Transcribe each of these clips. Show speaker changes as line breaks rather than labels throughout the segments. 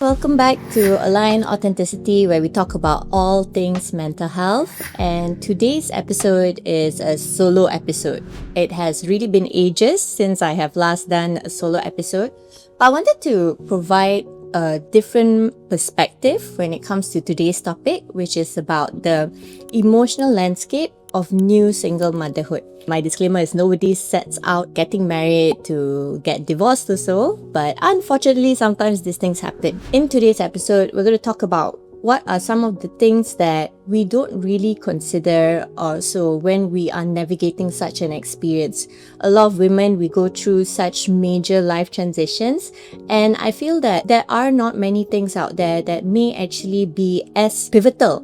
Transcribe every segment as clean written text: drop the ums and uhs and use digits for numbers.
Welcome back to Align Authenticity, where we talk about all things mental health. And today's episode is a solo episode. It has really been ages since I have last done a solo episode, but I wanted to provide a different perspective when it comes to today's topic, which is about the emotional landscape of new single motherhood. My disclaimer is nobody sets out getting married to get divorced or so, but unfortunately sometimes these things happen. In today's episode, we're going to talk about what are some of the things that we don't really consider also when we are navigating such an experience. A lot of women, we go through such major life transitions, and I feel that there are not many things out there that may actually be as pivotal,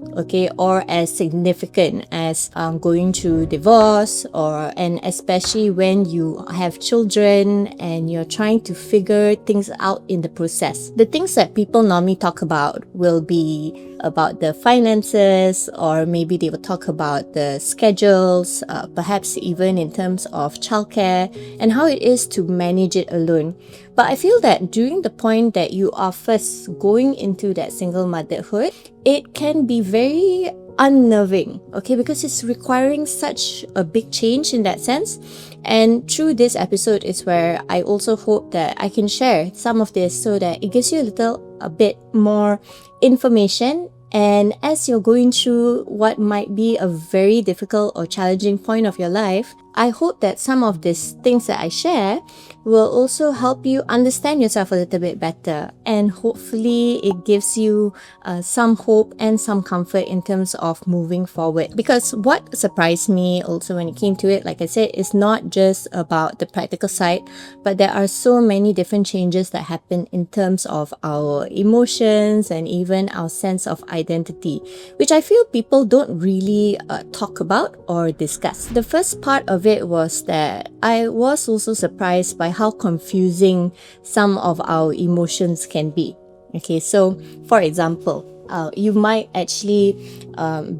or as significant as going through divorce, and especially when you have children and you're trying to figure things out in the process. The things that people normally talk about will be about the finances, or maybe they will talk about the schedules, perhaps even in terms of childcare and how it is to manage it alone. But I feel that during the point that you are first going into that single motherhood, it can be very unnerving, because it's requiring such a big change in that sense. And through this episode is where I also hope that I can share some of this so that it gives you a bit more information. And as you're going through what might be a very difficult or challenging point of your life, I hope that some of these things that I share will also help you understand yourself a little bit better, and hopefully it gives you some hope and some comfort in terms of moving forward. Because what surprised me also when it came to it, like I said, is not just about the practical side, but there are so many different changes that happen in terms of our emotions and even our sense of identity, which I feel people don't really talk about or discuss. The first part of it was that I was also surprised by how confusing some of our emotions can be. So for example, you might actually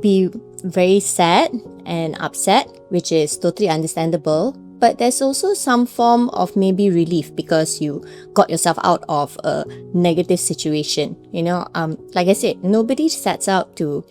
be very sad and upset, which is totally understandable. But there's also some form of maybe relief because you got yourself out of a negative situation. Like I said, nobody sets out to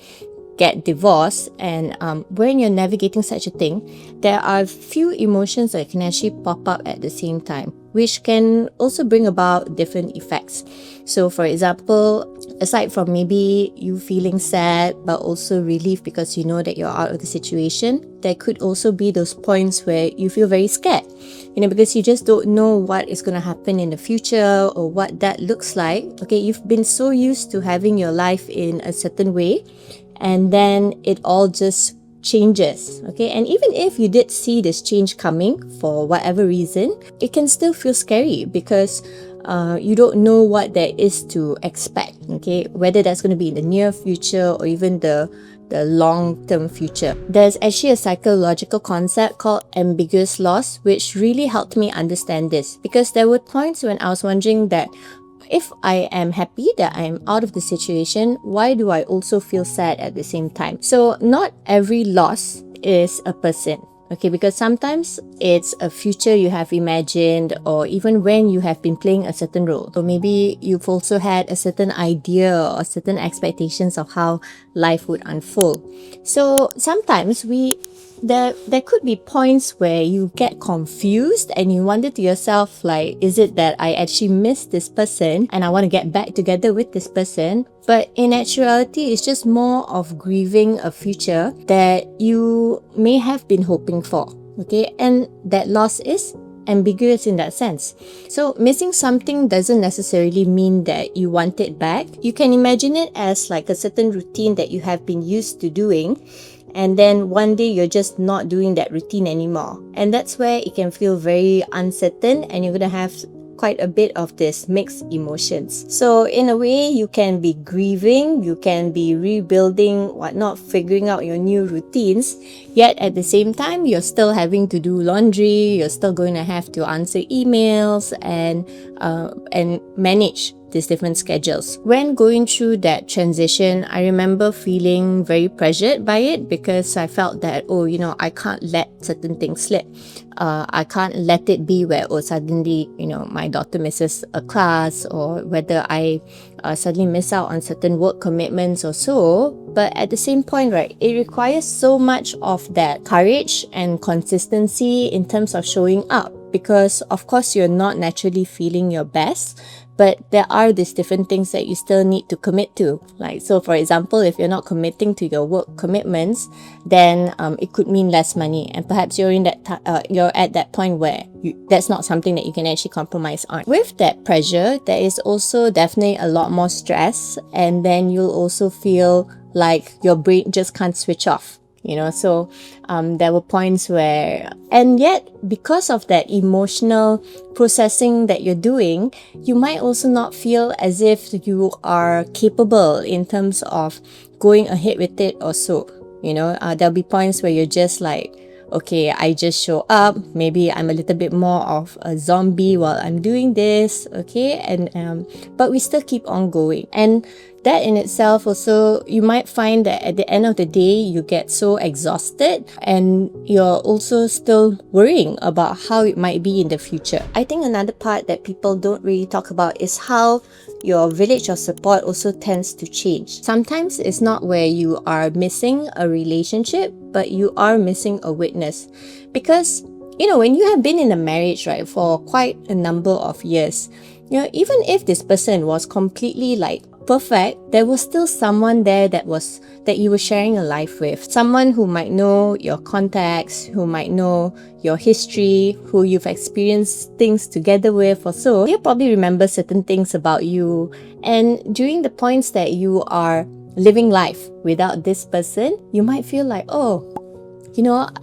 get divorced, and when you're navigating such a thing, there are few emotions that can actually pop up at the same time, which can also bring about different effects. So for example, aside from maybe you feeling sad but also relief because you know that you're out of the situation, there could also be those points where you feel very scared, because you just don't know what is going to happen in the future or what that looks like. You've been so used to having your life in a certain way, and then it all just changes. And even if you did see this change coming for whatever reason, it can still feel scary because you don't know what there is to expect, whether that's going to be in the near future or even the long-term future. There's actually a psychological concept called ambiguous loss, which really helped me understand this, because there were points when I was wondering that if I am happy that I'm out of the situation, why do I also feel sad at the same time? So not every loss is a person, because sometimes it's a future you have imagined, or even when you have been playing a certain role. So maybe you've also had a certain idea or certain expectations of how life would unfold. So sometimes there could be points where you get confused and you wonder to yourself, like, is it that I actually miss this person and I want to get back together with this person? But in actuality, it's just more of grieving a future that you may have been hoping for. And that loss is ambiguous in that sense. So missing something doesn't necessarily mean that you want it back. You can imagine it as like a certain routine that you have been used to doing, and then one day you're just not doing that routine anymore. And that's where it can feel very uncertain, and you're going to have quite a bit of this mixed emotions. So in a way, you can be grieving, you can be rebuilding, whatnot, figuring out your new routines, yet at the same time, you're still having to do laundry, you're still going to have to answer emails and manage these different schedules. When going through that transition, I remember feeling very pressured by it because I felt that, I can't let certain things slip. I can't let it be where, suddenly, my daughter misses a class, or whether I suddenly miss out on certain work commitments or so. But at the same point, right, it requires so much of that courage and consistency in terms of showing up, because of course you're not naturally feeling your best, but there are these different things that you still need to commit to. Like, so for example, if you're not committing to your work commitments, then it could mean less money, and perhaps you're in that you're at that point where that's not something that you can actually compromise on. With that pressure, there is also definitely a lot more stress, and then you'll also feel like your brain just can't switch off. So there were points where, and yet because of that emotional processing that you're doing, you might also not feel as if you are capable in terms of going ahead with it or so. There'll be points where you're just like, okay, I just show up. Maybe I'm a little bit more of a zombie while I'm doing this, okay? And but we still keep on going. And that in itself also, you might find that at the end of the day, you get so exhausted and you're also still worrying about how it might be in the future. I think another part that people don't really talk about is how your village of support also tends to change. Sometimes it's not where you are missing a relationship, but you are missing a witness. Because, when you have been in a marriage, right, for quite a number of years, even if this person was completely perfect, there was still someone there that you were sharing a life with. Someone who might know your contacts, who might know your history, who you've experienced things together with or so. They'll probably remember certain things about you. And during the points that you are living life without this person, you might feel like,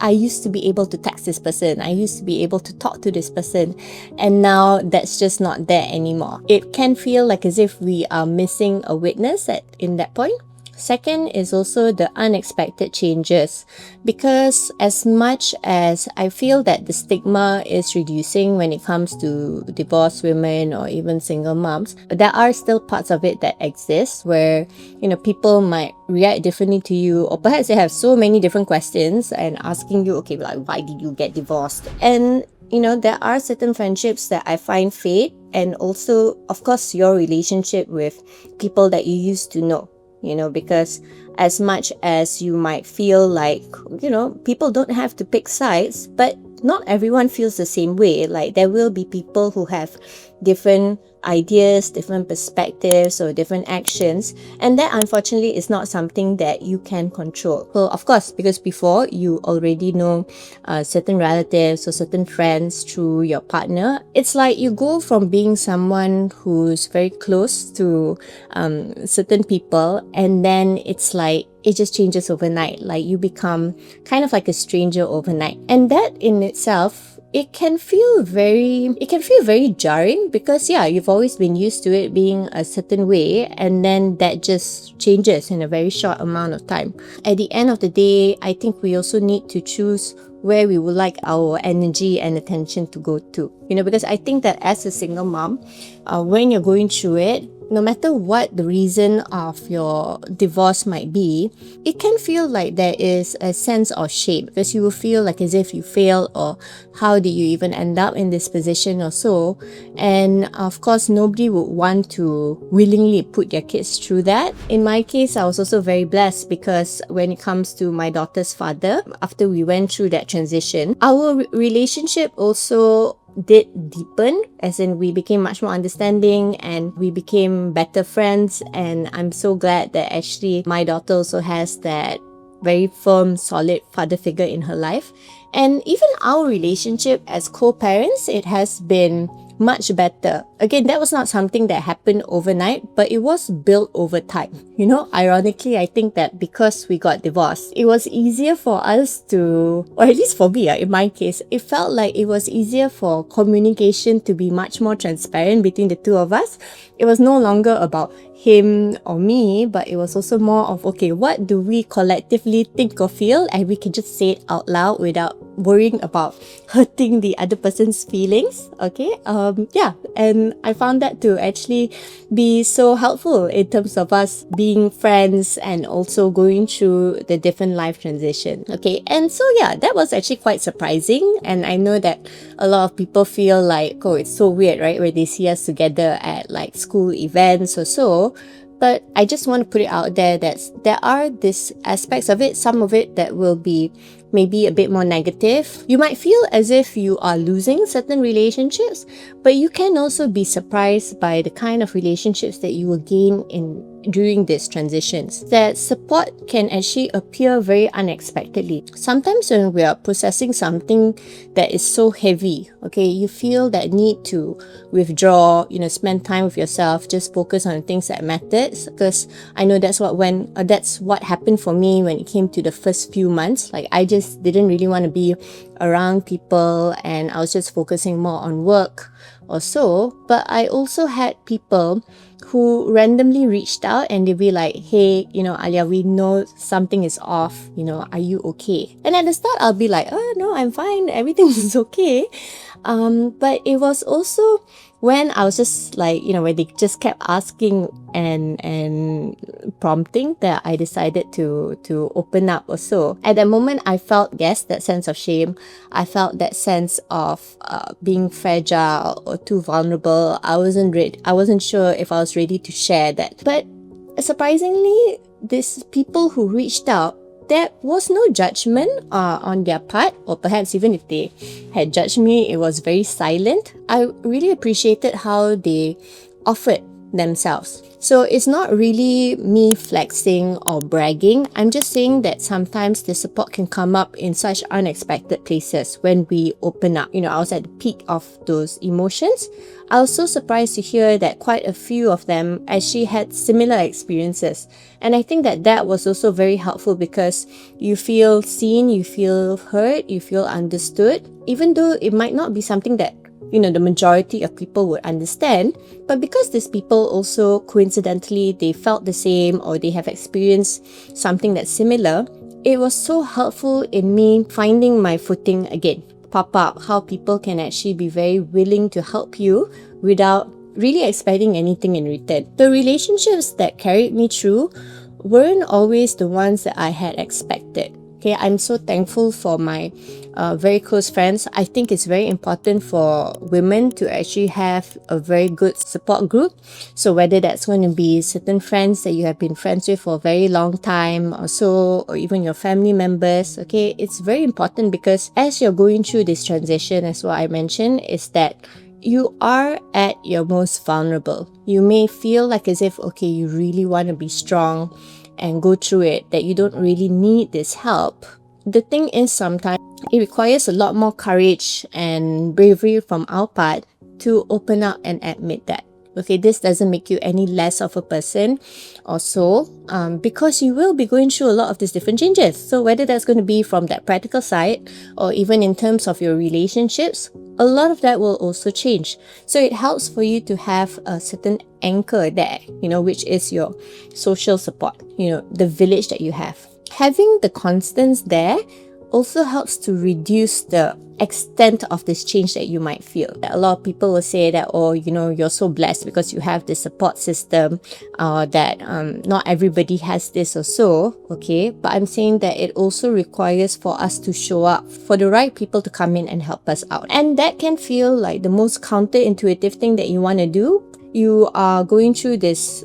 I used to be able to text this person. I used to be able to talk to this person. And now that's just not there anymore. It can feel like as if we are missing a witness in that point. Second is also the unexpected changes, because as much as I feel that the stigma is reducing when it comes to divorced women or even single moms, there are still parts of it that exist where, people might react differently to you, or perhaps they have so many different questions and asking you, okay, why did you get divorced? And there are certain friendships that I find fade, and also, of course, your relationship with people that you used to know. Because as much as you might feel like, people don't have to pick sides, but not everyone feels the same way. Like, there will be people who have different ideas, different perspectives, or different actions, and that unfortunately is not something that you can control. Well, of course, because before you already know certain relatives or certain friends through your partner, it's like you go from being someone who's very close to certain people, and then it's like it just changes overnight. Like, you become kind of like a stranger overnight, and that in itself, it can feel very jarring, because you've always been used to it being a certain way, and then that just changes in a very short amount of time. At the end of the day, I think we also need to choose where we would like our energy and attention to go to. Because I think that as a single mom, when you're going through it, no matter what the reason of your divorce might be, it can feel like there is a sense of shame, because you will feel like as if you failed, or how did you even end up in this position or so. And of course, nobody would want to willingly put their kids through that. In my case, I was also very blessed, because when it comes to my daughter's father, after we went through that transition, our relationship also did deepen, as in we became much more understanding and we became better friends. And I'm so glad that actually my daughter also has that very firm, solid father figure in her life. And even our relationship as co-parents, it has been much better. Again, that was not something that happened overnight, but it was built over time. Ironically, I think that because we got divorced, it was easier for us to, or at least for me, in my case, it felt like it was easier for communication to be much more transparent between the two of us. it was no longer about him or me, but it was also more of, okay, what do we collectively think or feel, and we can just say it out loud without worrying about hurting the other person's feelings. Okay, yeah, and I found that to actually be so helpful in terms of us being friends and also going through the different life transition. Okay, and so yeah, that was actually quite surprising, and I know that a lot of people feel like, oh, it's so weird, right, where they see us together at like school events or so. But I just want to put it out there that there are these aspects of it, some of it that will be maybe a bit more negative. You might feel as if you are losing certain relationships, but you can also be surprised by the kind of relationships that you will gain in during these transitions. That support can actually appear very unexpectedly. Sometimes when we are processing something that is so heavy, okay, you feel that need to withdraw, spend time with yourself, just focus on the things that matters. Because I know that's what happened for me when it came to the first few months. Like, I just didn't really want to be around people, and I was just focusing more on work or so. But I also had people who randomly reached out and they'd be like, hey, Alia, we know something is off, are you okay? And at the start, I'll be like, oh no, I'm fine, everything is okay. But it was also when I was just like, when they just kept asking and prompting, that I decided to open up or so. At that moment, I felt, yes, that sense of shame. I felt that sense of being fragile or too vulnerable. I wasn't ready. I wasn't sure if I was ready to share that. But surprisingly, these people who reached out, there was no judgment on their part, or perhaps even if they had judged me, it was very silent. I really appreciated how they offered themselves. So it's not really me flexing or bragging. I'm just saying that sometimes the support can come up in such unexpected places when we open up. I was at the peak of those emotions. I was so surprised to hear that quite a few of them actually had similar experiences. And I think that was also very helpful, because you feel seen, you feel heard, you feel understood, even though it might not be something that the majority of people would understand. But because these people also coincidentally, they felt the same, or they have experienced something that's similar, it was so helpful in me finding my footing again. Pop up how people can actually be very willing to help you without really expecting anything in return. The relationships that carried me through weren't always the ones that I had expected. Okay, I'm so thankful for my very close friends. I think it's very important for women to actually have a very good support group. So whether that's going to be certain friends that you have been friends with for a very long time or so, or even your family members, okay, it's very important, because as you're going through this transition, as what I mentioned, is that you are at your most vulnerable. You may feel like as if, okay, you really want to be strong and go through it, that you don't really need this help. The thing is, sometimes it requires a lot more courage and bravery from our part to open up and admit that. Okay, this doesn't make you any less of a person or so, because you will be going through a lot of these different changes. So whether that's going to be from that practical side, or even in terms of your relationships, a lot of that will also change. So it helps for you to have a certain anchor there, which is your social support, the village that you have. Having the constants there also helps to reduce the extent of this change that you might feel. A lot of people will say that, oh, you're so blessed because you have this support system, that not everybody has this or so, okay? But I'm saying that it also requires for us to show up, for the right people to come in and help us out. And that can feel like the most counterintuitive thing that you want to do. You are going through this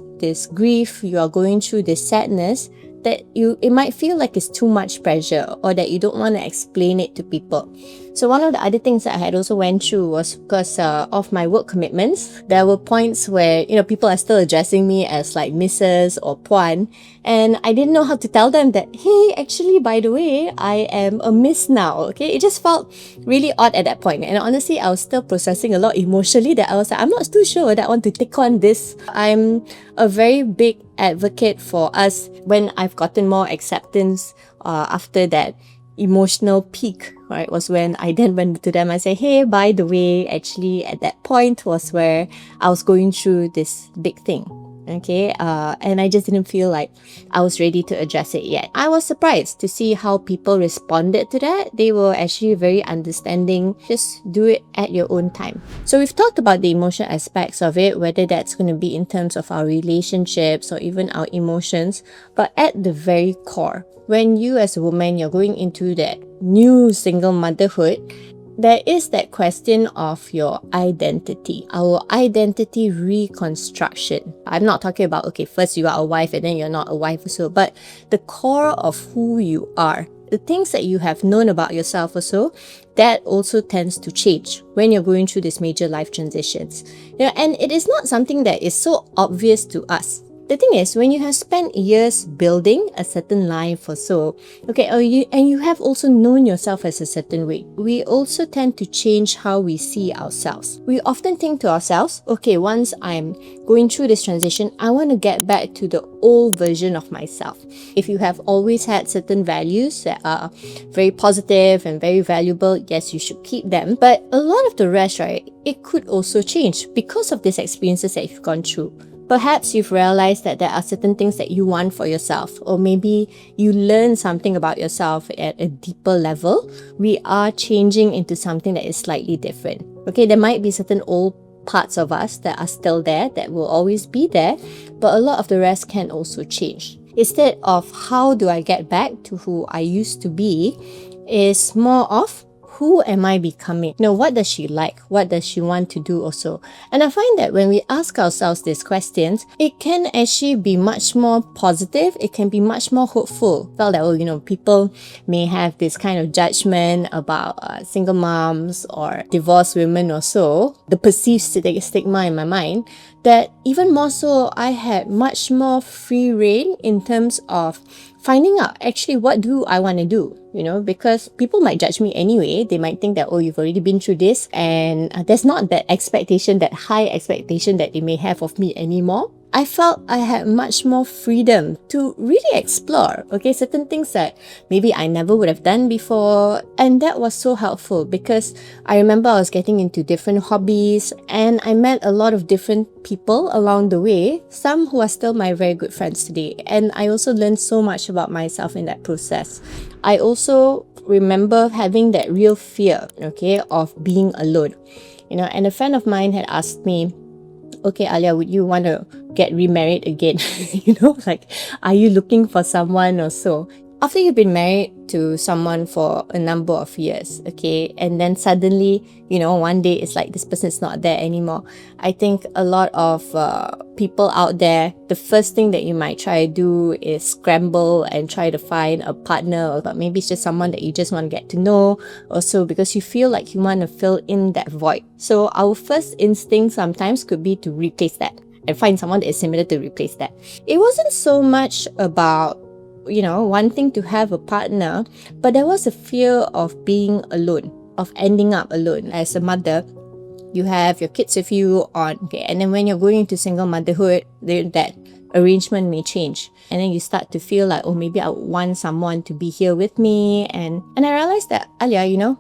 grief, you are going through this sadness, that it might feel like it's too much pressure, or that you don't want to explain it to people. So one of the other things that I had also went through was because of my work commitments. There were points where people are still addressing me as like Mrs. or Puan, and I didn't know how to tell them that, hey, actually, by the way, I am a Miss now. Okay, it just felt really odd at that point, and honestly, I was still processing a lot emotionally, that I was like, I'm not too sure that I want to take on this. I'm a very big advocate for us, when I've gotten more acceptance after that, emotional peak, right, was when I then went to them and said, hey, by the way, actually at that point was where I was going through this big thing. Okay, and I just didn't feel like I was ready to address it yet. I was surprised to see how people responded to that. They were actually very understanding. Just do it at your own time. So we've talked about the emotional aspects of it, whether that's going to be in terms of our relationships or even our emotions. But at the very core, when you as a woman, you're going into that new single motherhood, there is that question of your identity, our identity reconstruction. I'm not talking about, okay, first you are a wife and then you're not a wife also, but the core of who you are, the things that you have known about yourself also, that also tends to change when you're going through these major life transitions. And it is not something that is so obvious to us. The thing is, when you have spent years building a certain life or so, okay, and you have also known yourself as a certain way, we also tend to change how we see ourselves. We often think to ourselves, okay, once I'm going through this transition, I want to get back to the old version of myself. If you have always had certain values that are very positive and very valuable, yes, you should keep them. But a lot of the rest, right, it could also change because of these experiences that you've gone through. Perhaps you've realized that there are certain things that you want for yourself, or maybe you learn something about yourself at a deeper level. We are changing into something that is slightly different. Okay, there might be certain old parts of us that are still there, that will always be there, but a lot of the rest can also change. Instead of how do I get back to who I used to be, is more of who am I becoming? What does she like? What does she want to do also? And I find that when we ask ourselves these questions, it can actually be much more positive. It can be much more hopeful. Felt that, people may have this kind of judgment about single moms or divorced women or so, the perceived stigma in my mind, that even more so, I had much more free reign in terms of finding out actually what do I want to do, because people might judge me anyway. They might think that, oh, you've already been through this, and there's not that expectation, that high expectation that they may have of me anymore. I felt I had much more freedom to really explore, certain things that maybe I never would have done before. And that was so helpful because I remember I was getting into different hobbies and I met a lot of different people along the way, some who are still my very good friends today. And I also learned so much about myself in that process. I also remember having that real fear, of being alone. And a friend of mine had asked me, okay, Alia, would you want to get remarried again? Are you looking for someone or so? After you've been married to someone for a number of years, and then suddenly, one day it's like this person is not there anymore. I think a lot of people out there, the first thing that you might try to do is scramble and try to find a partner, or maybe it's just someone that you just want to get to know or so, because you feel like you want to fill in that void. So our first instinct sometimes could be to replace that and find someone that is similar to replace that. It wasn't so much about wanting to have a partner, but there was a fear of being alone, of ending up alone. As a mother, you have your kids with you and then when you're going into single motherhood, that arrangement may change. And then you start to feel like, oh, maybe I want someone to be here with me. And I realized that, Alia,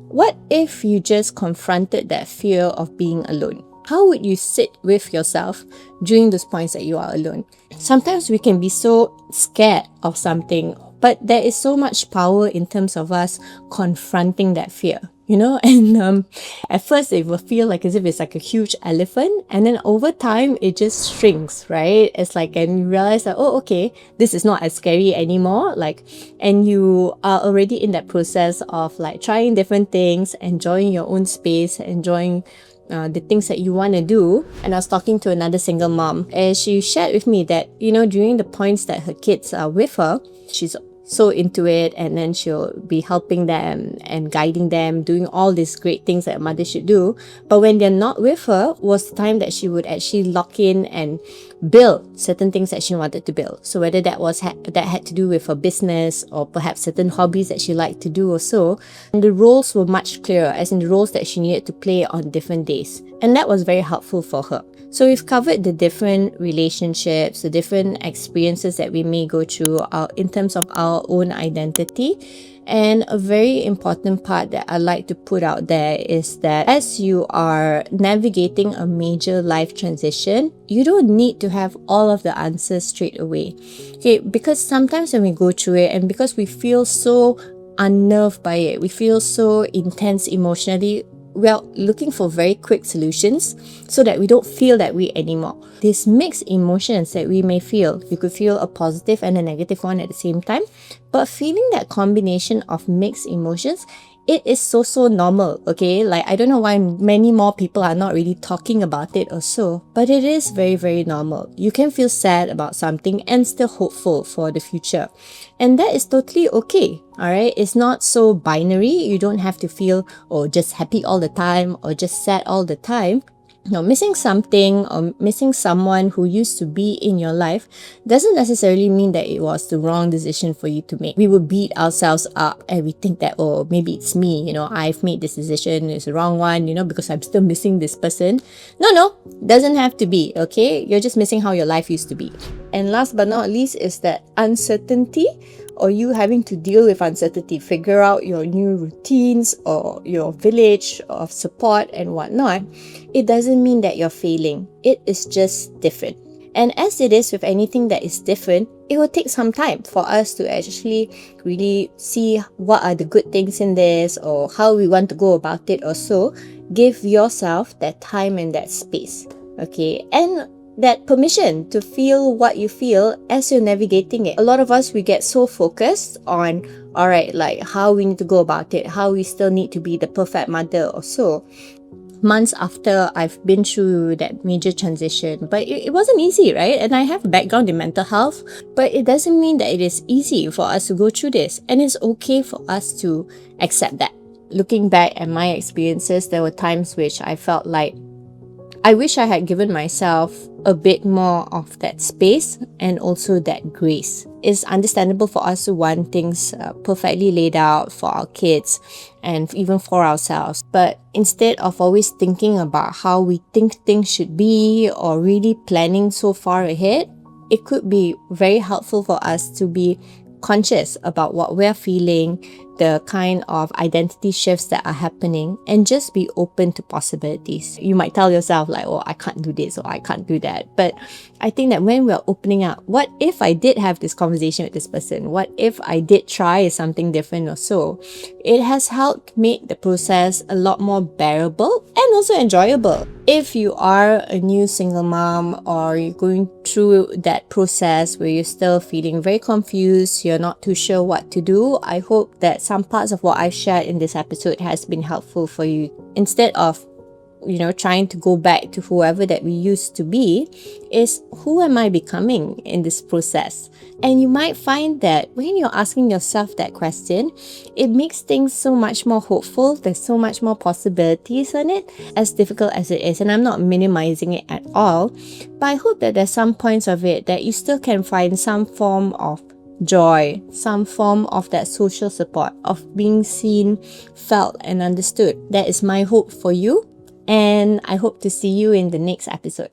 what if you just confronted that fear of being alone? How would you sit with yourself during those points that you are alone? Sometimes we can be so scared of something, but there is so much power in terms of us confronting that fear, and at first it will feel like as if it's like a huge elephant, and then over time it just shrinks, right? It's like, and you realize that, oh, okay, this is not as scary anymore, and you are already in that process of trying different things, enjoying your own space, enjoying the things that you want to do. And I was talking to another single mom, and she shared with me that, during the points that her kids are with her, she's so into it, and then she'll be helping them and guiding them, doing all these great things that a mother should do. But when they're not with her was the time that she would actually lock in and build certain things that she wanted to build. So whether that was that had to do with her business, or perhaps certain hobbies that she liked to do or so, and the roles were much clearer, as in the roles that she needed to play on different days. And that was very helpful for her. So we've covered the different relationships, the different experiences that we may go through in terms of our own identity. And a very important part that I like to put out there is that as you are navigating a major life transition, you don't need to have all of the answers straight away. Okay, because sometimes when we go through it and because we feel so unnerved by it, we feel so intense emotionally, we're looking for very quick solutions so that we don't feel that way anymore. These mixed emotions that we may feel, you could feel a positive and a negative one at the same time, but feeling that combination of mixed emotions, it is so normal, okay? Like, I don't know why many more people are not really talking about it or so, but it is very normal. You can feel sad about something and still hopeful for the future. And that is totally okay, alright? It's not so binary. You don't have to feel just happy all the time or just sad all the time. No, missing something or missing someone who used to be in your life doesn't necessarily mean that it was the wrong decision for you to make. We will beat ourselves up and we think that, maybe it's me, I've made this decision, it's the wrong one, because I'm still missing this person. No, doesn't have to be, okay? You're just missing how your life used to be. And last but not least is that uncertainty, or you having to deal with uncertainty, figure out your new routines or your village of support and whatnot. It doesn't mean that you're failing. It is just different. And as it is with anything that is different, it will take some time for us to actually really see what are the good things in this or how we want to go about it or so. Give yourself that time and that space, okay? And that permission to feel what you feel as you're navigating it. A lot of us, we get so focused on, alright, like how we need to go about it, how we still need to be the perfect mother or so. Months after I've been through that major transition, but it wasn't easy, right? And I have a background in mental health, but it doesn't mean that it is easy for us to go through this. And it's okay for us to accept that. Looking back at my experiences, there were times which I felt like I wish I had given myself a bit more of that space and also that grace. It's understandable for us to want things perfectly laid out for our kids and even for ourselves. But instead of always thinking about how we think things should be or really planning so far ahead, it could be very helpful for us to be conscious about what we're feeling, the kind of identity shifts that are happening, and just be open to possibilities. You might tell yourself like, I can't do this or I can't do that. But I think that when we're opening up, what if I did have this conversation with this person? What if I did try something different or so? It has helped make the process a lot more bearable and also enjoyable. If you are a new single mom or you're going through that process where you're still feeling very confused, you're not too sure what to do, I hope that some parts of what I've shared in this episode has been helpful for you. Instead of trying to go back to whoever that we used to be, is who am I becoming in this process? And you might find that when you're asking yourself that question, it makes things so much more hopeful. There's so much more possibilities in it, as difficult as it is. And I'm not minimizing it at all, but I hope that there's some points of it that you still can find some form of joy, some form of that social support, of being seen, felt, and understood. That is my hope for you. And I hope to see you in the next episode.